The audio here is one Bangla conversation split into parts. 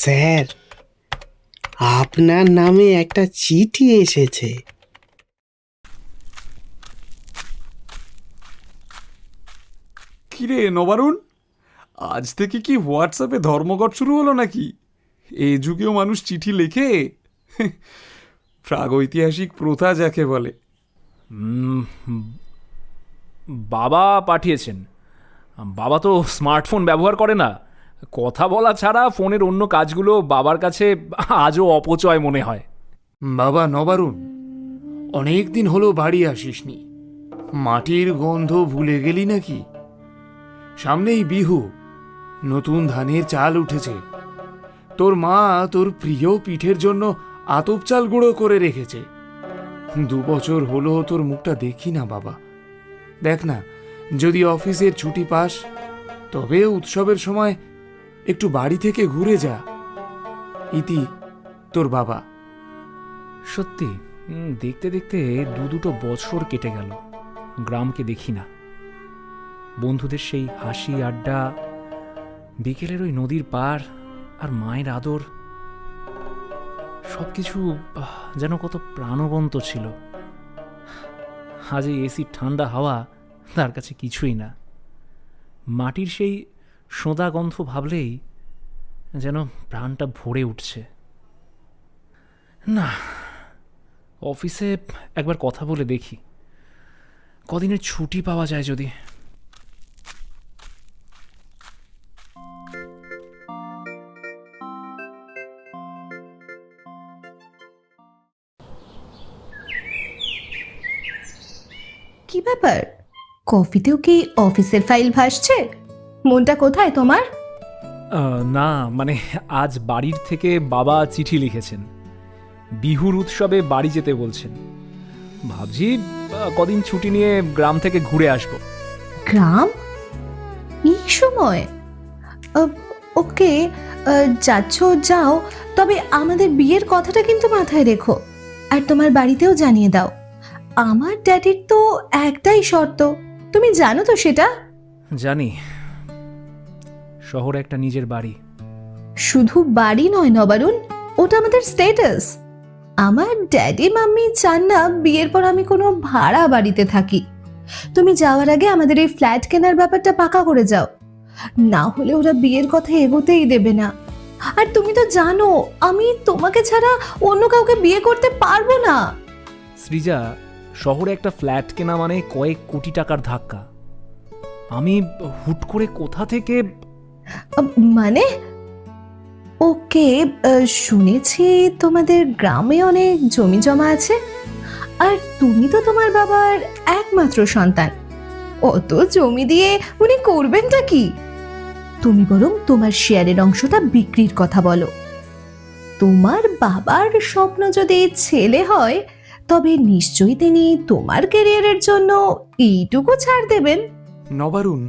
স্যার, আপনার নামে একটা চিঠি এসেছে। কিরে নবারুণ, আজ থেকে কি হোয়াটসঅ্যাপে ধর্মঘট শুরু হলো নাকি? এই যুগেও মানুষ চিঠি লেখে? প্রাগৈতিহাসিক প্রথা যাকে বলে। বাবা পাঠিয়েছেন। বাবা তো স্মার্টফোন ব্যবহার করে না। কথা বলা ছাড়া ফোনের অন্য কাজগুলো বাবার কাছে আজও অপচয় মনে হয়। বাবা নবারুণ, অনেক দিন হলো বাড়ি আসিসনি। মাটির গন্ধ ভুলে গেলি নাকি? সামনেই বিহু, নতুন ধানের চাল উঠেছে। তোর মা তোর প্রিয় পিঠের জন্য আতপ চাল গুঁড়ো করে রেখেছে। 2 বছর হলো তোর মুখটা দেখি না বাবা। দেখ না, যদি অফিসের ছুটি পাস তবে উৎসবের সময় একটু বাড়ি থেকে ঘুরে যা। ইতি, তোর বাবা। সত্যি, দেখতে দেখতে দুটো বছর কেটে গেল, গ্রামকে দেখি না। বন্ধুদের সেই হাসি আড্ডা, বিকেলের ওই নদীর পার, আর মায়ের আদর, সবকিছু যেন কত প্রাণবন্ত ছিল। আজ এই এসির ঠান্ডা হাওয়া তার কাছে কিছুই না। মাটির সেই সোঁদা গন্ধ ভাবলেই যেন প্রাণটা ভরে উঠছে। না, অফিসে একবার কথা বলে দেখি, কদিনের ছুটি পাওয়া যায় যদি। কি ব্যাপার, কফিতেও কি অফিসের ফাইল ভাসছে? মনটা কোথায় তোমার? না, মানে আজ বাড়ির থেকে বাবা চিঠি লিখেছেন, বিহুর উৎসবে বাড়ি যেতে বলছেন। ভাবছি কদিন ছুটি নিয়ে গ্রাম থেকে ঘুরে আসব। গ্রাম? এই সময়? ওকে, যাচ্ছ যাও, তবে আমাদের বিয়ের কথাটা কিন্তু মাথায় রেখো। আর তোমার বাড়িতেও জানিয়ে দাও। আমার ড্যাডির তো একটাই শর্ত, তুমি জানো তো সেটা? জানি, শহরে একটা নিজের বাড়ি। শুধু বাড়ি নয় নবারুণ, ওটা আমাদের স্ট্যাটাস। আমার ড্যাডি মাম্মি চান না বিয়ের পর আমি কোনো ভাড়া বাড়িতে থাকি। তুমি যাওয়ার আগে আমাদের এই ফ্ল্যাট কেনার ব্যাপারটা পাকা করে যাও, না হলে ওরা বিয়ের কথা এগোতেই দেবে না। আর তুমি তো জানো আমি তোমাকে ছাড়া অন্য কাউকে বিয়ে করতে পারবো না। সৃজা, শহরে একটা ফ্ল্যাট কেনা মানে কয়েক কোটি টাকার ধাক্কা। আমি হুট করে কোথা থেকে মানে? ওকে, শুনেছি তোমাদের গ্রামে অনেক জমি জমা আছে, আর তুমি তো তোমার বাবার একমাত্র সন্তান। অত জমি দিয়ে উনি করবেনটা কি? তুমি বরং তোমার শেয়ারের অংশটা বিক্রির কথা বলো। তোমার বাবার স্বপ্ন যদি ছেলে হয়, তবে নিশ্চয়ই তিনি তোমার ক্যারিয়ারের জন্য এইটুকু ছাড় দেবেন। নবারুণ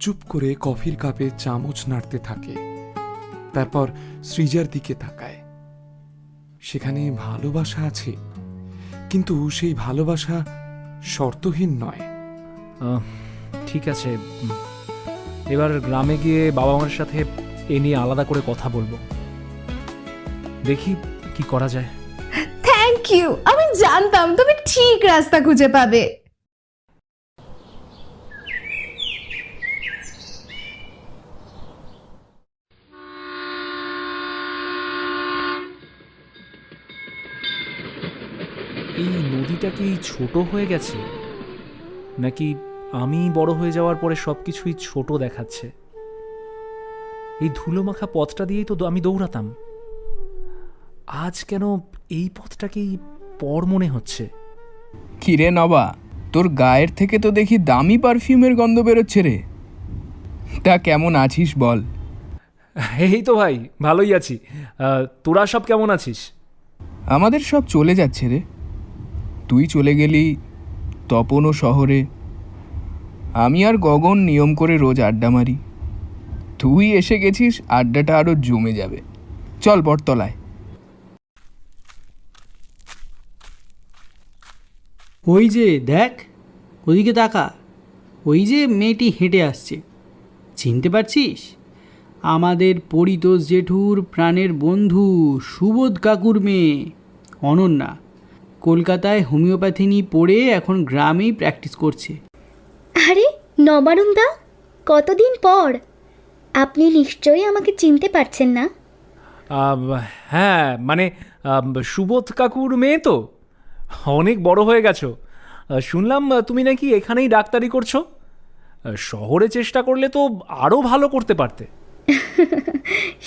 চুপ করে কফির কাপে চামচ নাড়তে থাকে, তারপর সৃজার দিকে তাকায়। সেখানে ভালোবাসা আছে, কিন্তু সেই ভালোবাসা শর্তহীন নয়। ঠিক আছে, এবার গ্রামে গিয়ে বাবা মার সাথে এ নিয়ে আলাদা করে কথা বলবো, দেখি কি করা যায়। থ্যাংক ইউ, আমি জানতাম তুমি ঠিক রাস্তা খুঁজে পাবে। এই নদীটা কি ছোট হয়ে গেছে, নাকি আমি বড় হয়ে যাওয়ার পরে সবকিছুই ছোট দেখাচ্ছে? এই ধুলোমাখা পথটা দিয়েই তো আমি দৌড়াতাম, আজ কেন এই পথটাকেই পর মনে হচ্ছে? কিরে নবা, তোর গায়ের থেকে তো দেখি দামি পারফিউমের গন্ধ বেরোচ্ছে রে। তা কেমন আছিস বল? এই তো ভাই, ভালোই আছি। তোরা সব কেমন আছিস? আমাদের সব চলে যাচ্ছে রে। তুই চলে গেলি তপনও শহরে, আমি আর গগন নিয়ম করে রোজ আড্ডা মারি। তুই এসে গেছিস, আড্ডাটা আরও জমে যাবে। চল বটতলায়। ওই যে দেখ, ওদিকে তাকা, ওই যে মেয়েটি হেঁটে আসছে, চিনতে পারছিস? আমাদের পরিতোষ জেঠুর প্রাণের বন্ধু সুবোধ কাকুর মেয়ে অনন্যা কলকাতায় হোমিওপ্যাথি নিয়ে পড়ে এখন গ্রামেই প্র্যাকটিস করছে। আরে নবারুণদা, কতদিন পর! আপনি নিশ্চয়ই আমাকে চিনতে পারছেন না। হ্যাঁ, মানে সুবোধ কাকুর মেয়ে তো, অনেক বড় হয়ে গেছো। শুনলাম তুমি নাকি এখানেই ডাক্তারি করছো। শহরে চেষ্টা করলে তো আরও ভালো করতে পারতে।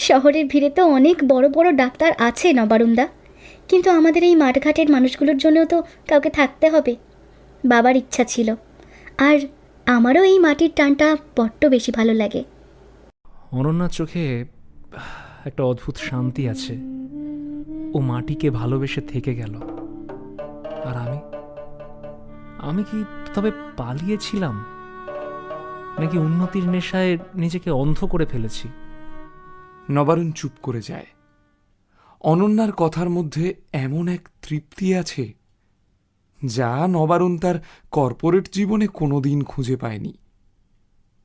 শহরের ভিড়ে তো অনেক বড় বড় ডাক্তার আছে নবারুণদা, কিন্তু আমাদের এই মাঠঘাটের মানুষগুলোর জন্যও তো কাউকে থাকতে হবে। বাবার ইচ্ছা ছিল, আর আমারও এই মাটির টানটা বড্ড বেশি ভালো লাগে। অনন্যার চোখে একটা অদ্ভুত শান্তি আছে। ও মাটিকে ভালোবেসে থেকে গেল। আর আমি কি তবে পালিয়েছিলাম, নাকি উন্নতির নেশায় নিজেকে অন্ধ করে ফেলেছি? নবারুণ চুপ করে যায়। অনন্যার কথার মধ্যে এমন এক তৃপ্তি আছে যা নবারুণ তার কর্পোরেট জীবনে কোনোদিন খুঁজে পায়নি।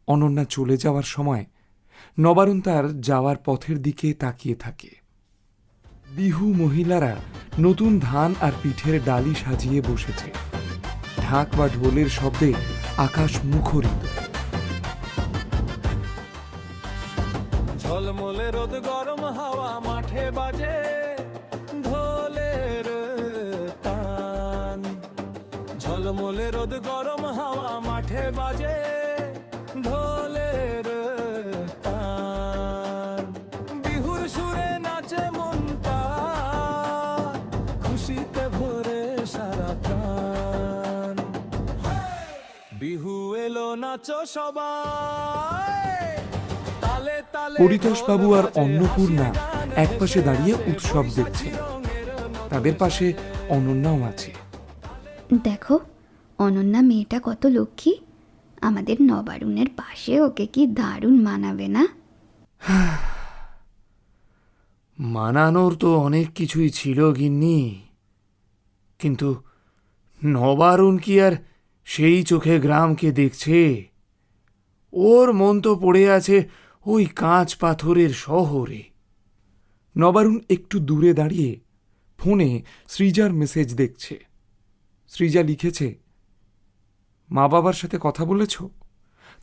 অনন্যা চলে যাওয়ার সময় নবারুণ তার যাওয়ার পথের দিকে তাকিয়ে থাকে। বিহু মহিলারা নতুন ধান আর পিঠের ডালি সাজিয়ে বসেছে। ঢাক বা ঢোলের শব্দে আকাশ মুখরিত। ঝলমলে রোদ গরম হাওয়া মাঠে বাজে ঢোলের তান। ঝলমলে রোদ গরম হাওয়া মাঠে বাজে ঢোলের তান। বিহুর সুরে নাচে মনটা, খুশিতে ভরে সারা প্রাণ। বিহু এলো নাচো সবাই। পরিতোষবাবু আর অন্নপূর্ণা একপাশে দাঁড়িয়ে উৎসব দেখছে। তাদের পাশে অনন্যাও আছে। দেখো, অনন্যা মেয়েটা কত লক্ষ্মী। আমাদের নবারুণের পাশে ওকে কি দারুণ মানাবে না? মানানোর তো অনেক কিছুই ছিল গিন্নি, কিন্তু নবারুণ কি আর সেই চোখে গ্রামকে দেখছে? ওর মন তো পড়ে আছে ওই কাঁচ পাথরের শহরে। নবারুণ একটু দূরে দাঁড়িয়ে ফোনে সৃজার মেসেজ দেখছে। সৃজা লিখেছে, মা বাবার সাথে কথা বলেছ?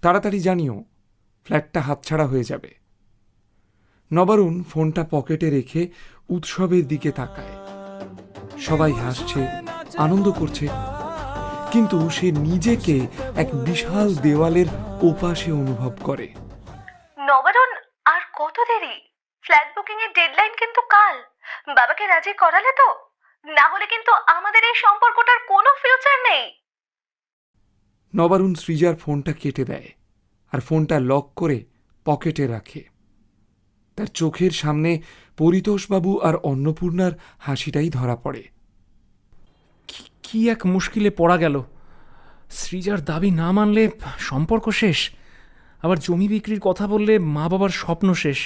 তাড়াতাড়ি জানিও, ফ্ল্যাটটা হাতছাড়া হয়ে যাবে। নবারুণ ফোনটা পকেটে রেখে উৎসবের দিকে তাকায়। সবাই হাসছে, আনন্দ করছে, কিন্তু সে নিজেকে এক বিশাল দেওয়ালের ওপাশে অনুভব করে। নবারুণ, আর কত দেরি? ফ্ল্যাট বুকিং এর ডেডলাইন কিন্তু কাল। বাবাকে রাজি করালে তো? না হলে কিন্তু আমাদের এই সম্পর্কটার কোনো ফিউচার নেই। নবারুণ সৃজার ফোনটা কেটে দেয় আর ফোনটা লক করে পকেটে রাখে। তার চোখের সামনে পরিতোষবাবু আর অন্নপূর্ণার হাসিটাই ধরা পড়ে। কি এক মুশকিলে পড়া গেল। সৃজার দাবি না মানলে সম্পর্ক শেষ, আবার জমি বিক্রির কথা বললে মা বাবার স্বপ্ন শেষ।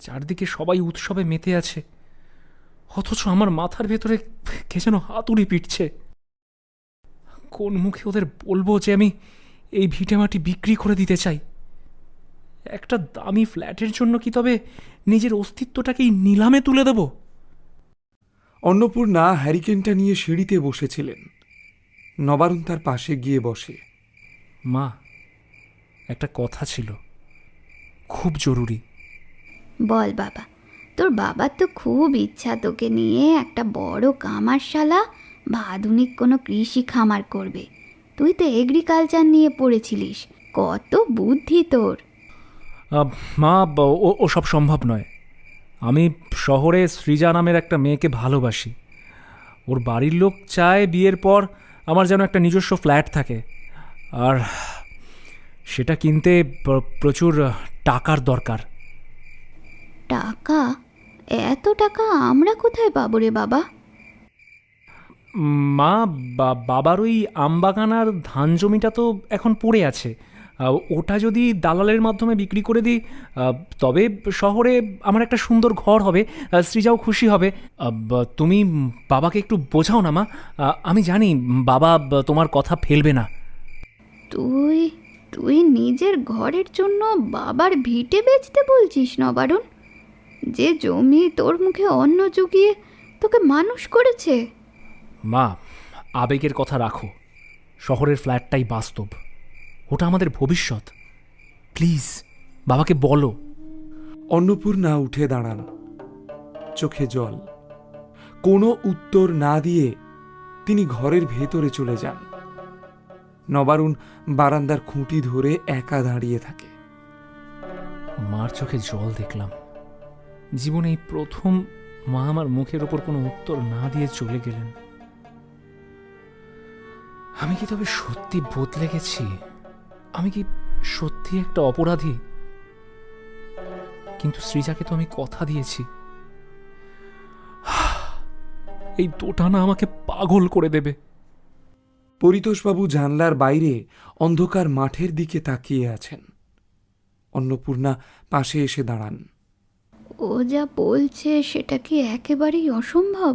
চারদিকে সবাই উৎসবে মেতে আছে, অথচ আমার মাথার ভেতরে কে যেন হাতুড়ি পিটছে। কোন মুখে ওদের বলবো যে আমি এই ভিটেমাটি বিক্রি করে দিতে চাই? একটা দামি ফ্ল্যাটের জন্য কি তবে নিজের অস্তিত্বটাকেই নিলামে তুলে দেব? অন্নপূর্ণা হ্যারিকেনটা নিয়ে সিঁড়িতে বসেছিলেন। নবারুণ তার পাশে গিয়ে বসে। মা, একটা কথা ছিল, খুব জরুরি। বল বাবা, তোর বাবার তো খুব ইচ্ছা তোকে নিয়ে একটা বড় কামারশালা বা আধুনিক কোনো কৃষি খামার করবে। তুই তো এগ্রিকালচার নিয়ে পড়েছিলিস, কত বুদ্ধি তোর। মা, ও সব সম্ভব নয়। আমি শহরে সৃজা নামের একটা মেয়েকে ভালোবাসি। ওর বাড়ির লোক চায় বিয়ের পর আমার যেন একটা নিজস্ব ফ্ল্যাট থাকে, আর সেটা কিনতে প্রচুর টাকার দরকার। টাকা? এত টাকা আমরা কোথায় পাবো রে বাবা? মা, বাবার ওই আমবাগান আর ধান জমিটা তো এখন পড়ে আছে। ওটা যদি দালালের মাধ্যমে বিক্রি করে দিই, তবে শহরে আমার একটা সুন্দর ঘর হবে, সৃজাও খুশি হবে। তুমি বাবাকে একটু বোঝাও না মা। আমি জানি বাবা তোমার কথা ফেলবে না। তুই তুই নিজের ঘরের জন্য বাবার ভিটে বেচতে বলছিস নবারুণ? যে জমি তোর মুখে অন্ন জুগিয়ে তোকে মানুষ করেছে। মা, আবেগের কথা রাখো। শহরের ফ্ল্যাটটাই বাস্তব, ওটা আমাদের ভবিষ্যৎ। প্লিজ বাবাকে বলো। অন্নপূর্ণা উঠে দাঁড়ান, চোখে জল। কোনো উত্তর না দিয়ে তিনি ঘরের ভেতরে চলে যান। নবারুণ বারান্দার খুঁটি ধরে একা দাঁড়িয়ে থাকে। মার চোখে জল দেখলাম। জীবনে এই প্রথম মা আমার মুখের ওপর কোনো উত্তর না দিয়ে চলে গেলেন। আমি কি তবে সত্যি বদলে গেছি? আমি কি সত্যি একটা অপরাধী? কিন্তু সৃজাকে তো আমি কথা দিয়েছি। এই দোটানা আমাকে পাগল করে দেবে। পরিতোষবাবু জানলার বাইরে অন্ধকার মাঠের দিকে তাকিয়ে আছেন। অন্নপূর্ণা পাশে এসে দাঁড়ান। ও যা বলছে সেটা কি একেবারেই অসম্ভব?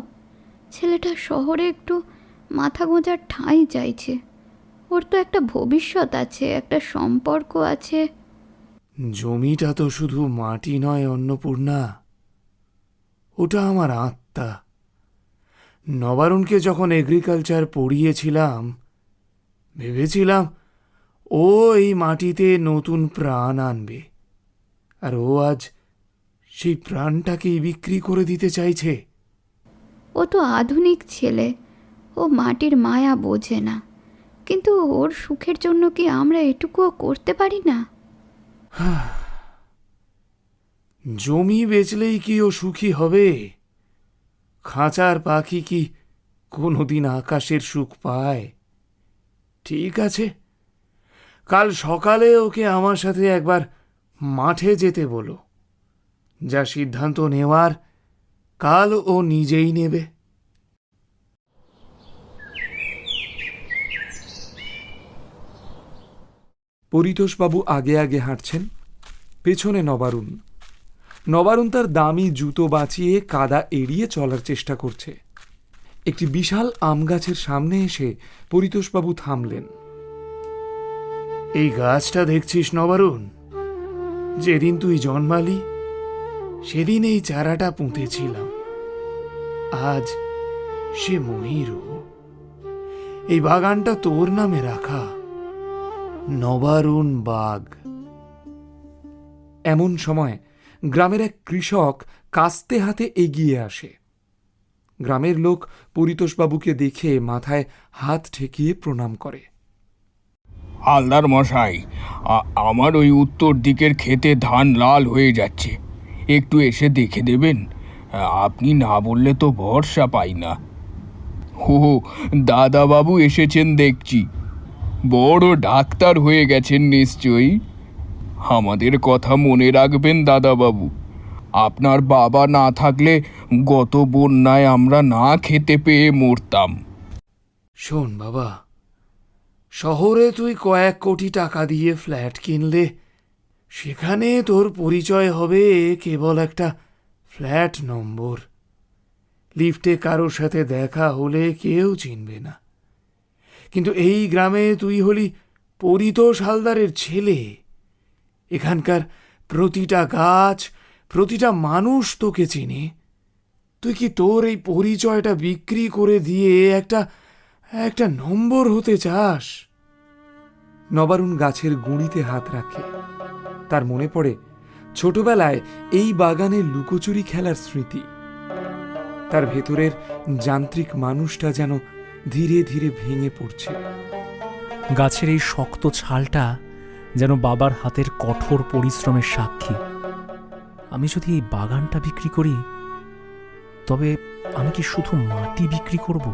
ছেলেটা শহরে একটু মাথা গোঁজার ঠাঁই চাইছে। ওর তো একটা ভবিষ্যৎ আছে, একটা সম্পর্ক আছে। জমিটা তো শুধু মাটি নয় অন্নপূর্ণা, ওটা আমার আত্মা। নবারুণকে যখন এগ্রিকালচার পড়িয়েছিলাম, ভেবেছিলাম ও এই মাটিতে নতুন প্রাণ আনবে, আর ও আজ সেই প্রাণটাকেই বিক্রি করে দিতে চাইছে। ও তো আধুনিক ছেলে, ও মাটির মায়া বোঝে না। কিন্তু ওর সুখের জন্য কি আমরা এটুকুও করতে পারি না? জমি বেচলেই কি ও সুখী হবে? খাঁচার পাখি কি কোনোদিন আকাশের সুখ পায়? ঠিক আছে, কাল সকালে ওকে আমার সাথে একবার মাঠে যেতে বলো। যা সিদ্ধান্ত নেওয়ার কাল ও নিজেই নেবে। পরিতোষবাবু আগে আগে হাঁটছেন, পেছনে নবারুণ। নবারুণ তার দামি জুতো বাঁচিয়ে কাদা এড়িয়ে চলার চেষ্টা করছে। একটি বিশাল আম গাছের সামনে এসে পরিতোষবাবু থামলেন। এই গাছটা দেখছিস নবারুণ? যেদিন তুই জন্মালি সেদিন এই চারাটা পুঁতেছিলাম। আজ সে ময়ূর। এই বাগানটা তোর নামে রাখা, নবারুণ বাগ। এমন সময় গ্রামের এক কৃষক কাস্তে হাতে এগিয়ে আসে। গ্রামের লোক পরিতোষবাবুকে দেখে মাথায় হাত ঠেকিয়ে প্রণাম করে। হালদার মশাই, আমার ওই উত্তর দিকের ক্ষেতে ধান লাল হয়ে যাচ্ছে, একটু এসে দেখে দেবেন? আপনি না বললে তো ভরসা পাই না। হো, দাদাবাবু এসেছেন দেখছি। বড় ডাক্তার হয়ে গেছেন নিশ্চয়ই। আমাদের কথা মনে রাখবেন দাদাবাবু। আপনার বাবা না থাকলে গত বন্যায় আমরা না খেতে পেয়ে মরতাম। শোন বাবা, শহরে তুই কয়েক কোটি টাকা দিয়ে ফ্ল্যাট কিনলে সেখানে তোর পরিচয় হবে কেবল একটা ফ্ল্যাট নম্বর। লিফটে কারোর সাথে দেখা হলে কেউ চিনবে না। কিন্তু এই গ্রামে তুই হলি পরিতোষ হালদারের ছেলে। এখানকার প্রতিটা গাছ, প্রতিটা মানুষ তোকে চিনে। তুই কি তোর এই পরিচয়টা বিক্রি করে দিয়ে একটা নম্বর হতে চাস? নবারুণ গাছের গুঁড়িতে হাত রাখে। তার মনে পড়ে ছোটবেলায় এই বাগানে লুকোচুরি খেলার স্মৃতি। তার ভেতরের যান্ত্রিক মানুষটা যেন ধীরে ধীরে ভেঙে পড়ছে। গাছের এই শক্ত ছালটা যেন বাবার হাতের কঠোর পরিশ্রমের সাক্ষী। আমি যদি এই বাগানটা বিক্রি করি, তবে আমি কি শুধু মাটি বিক্রি করব,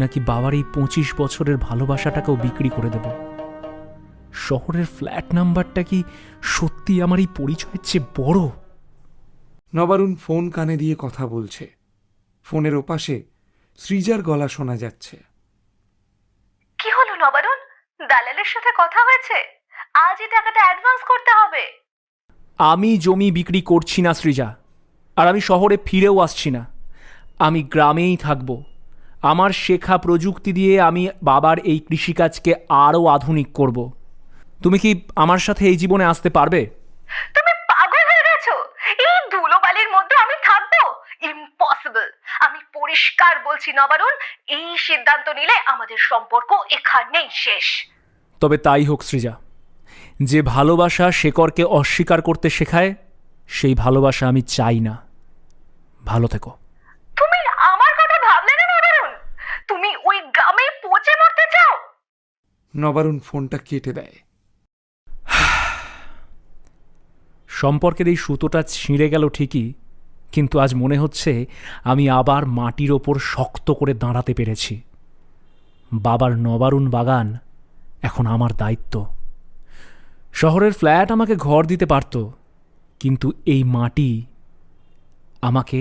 নাকি বাবার এই 25 বছরের ভালোবাসাটাকেও বিক্রি করে দেব? শহরের ফ্ল্যাট নাম্বারটা কি সত্যি আমার এই পরিচয়ের চেয়ে বড়? নবারুণ ফোন কানে দিয়ে কথা বলছে। ফোনের ওপাশে সৃজার গলা শোনা যাচ্ছে। কি হলো নবারুণ? দালালের সাথে কথা হয়েছে? আজই টাকাটা অ্যাডভান্স করতে হবে। আমি জমি বিক্রি করছি না সৃজা, আর আমি শহরে ফিরেও আসছি না। আমি গ্রামেই থাকব। আমার শেখা প্রযুক্তি দিয়ে আমি বাবার এই কৃষিকাজকে আরও আধুনিক করব। তুমি কি আমার সাথে এই জীবনে আসতে পারবে? তুমি পাগল হয়ে গেছো? এই ধুলোবালির মধ্যে আমি থাকবো? ইম্পসিবল। আমি পরিষ্কার বলছি নবারুণ, এই সিদ্ধান্ত নিলে আমাদের সম্পর্ক এখানেই শেষ। তবে তাই হোক সৃজা, যে ভালোবাসা শেকড়কে অস্বীকার করতে শেখায় সেই ভালোবাসা আমি চাই না। ভালো থেকো। তুমি আমার কথা ভাবলে না নবারুণ? তুমি ওই গ্রামে পচে মরতে চাও? নবারুণ ফোনটা কেটে দেয়। সম্পর্কের এই সুতোটা ছিঁড়ে গেল ঠিকই, কিন্তু আজ মনে হচ্ছে আমি আবার মাটির ওপর শক্ত করে দাঁড়াতে পেরেছি। বাবার নবারুণ বাগান এখন আমার দায়িত্ব। শহরের ফ্ল্যাট আমাকে ঘর দিতে পারত, কিন্তু এই মাটি আমাকে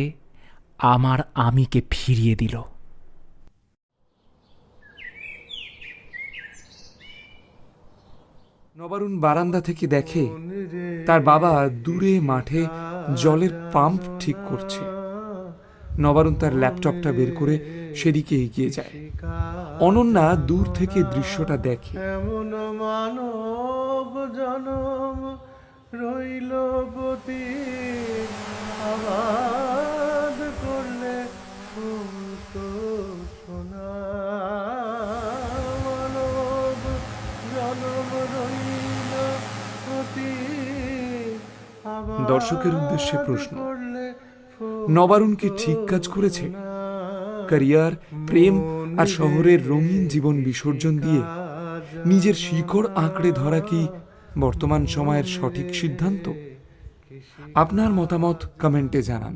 আমার আমিকে ফিরিয়ে দিল। নবারুণ বারান্দা থেকে দেখে তার বাবা দূরে মাঠে জলের পাম্প ঠিক করছে। নবারুণ তার ল্যাপটপটা বের করে সেদিকে এগিয়ে যায়। অনন্যা দূর থেকে দৃশ্যটা দেখে। এমন মানব জনম রইল পতি আবাদ করলে ফুল তো সোনা মানব জনম রইল পতি দর্শকের উদ্দেশ্যে প্রশ্ন, নবারুণ কি ঠিক কাজ করেছে? ক্যারিয়ার, প্রেম আর শহরের রঙিন জীবন বিসর্জন দিয়ে নিজের শিকড় আঁকড়ে ধরা কি বর্তমান সময়ের সঠিক সিদ্ধান্ত? আপনার মতামত কমেন্টে জানান।